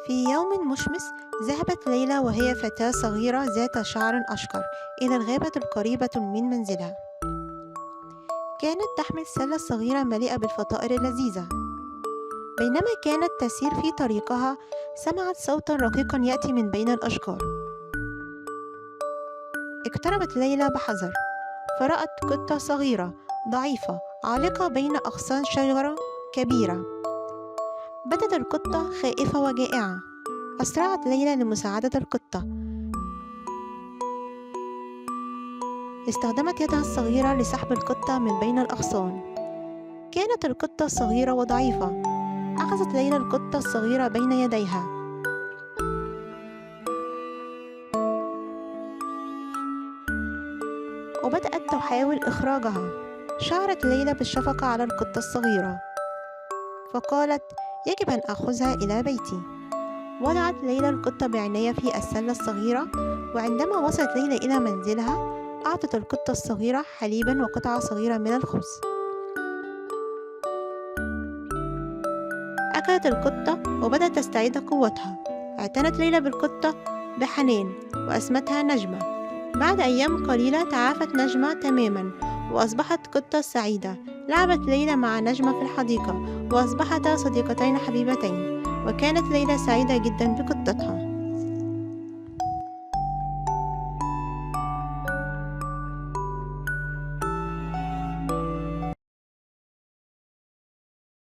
في يوم مشمس ذهبت ليلى وهي فتاة صغيرة ذات شعر أشقر إلى الغابة القريبة من منزلها. كانت تحمل سلة صغيرة مليئة بالفطائر اللذيذة. بينما كانت تسير في طريقها سمعت صوتا رقيقا يأتي من بين الأشجار. اقتربت ليلى بحذر فرأت قطة صغيرة ضعيفة عالقة بين أغصان شجرة كبيرة. بدت القطة خائفة وجائعة. أسرعت ليلى لمساعدة القطة. استخدمت يدها الصغيرة لسحب القطة من بين الأغصان. كانت القطة صغيرة وضعيفة. أخذت ليلى القطة الصغيرة بين يديها وبدأت تحاول إخراجها. شعرت ليلى بالشفقة على القطة الصغيرة فقالت: يجب أن أخذها إلى بيتي. وضعت ليلى القطة بعناية في السلة الصغيرة، وعندما وصلت ليلى إلى منزلها أعطت القطة الصغيرة حليبا وقطعة صغيرة من الخبز. أكلت القطة وبدأت تستعيد قوتها. اعتنت ليلى بالقطة بحنان وأسمتها نجمة. بعد أيام قليلة تعافت نجمة تماما وأصبحت قطة سعيدة. لعبت ليلى مع نجمة في الحديقة وأصبحتا صديقتين حبيبتين، وكانت ليلى سعيدة جدا بقطتها.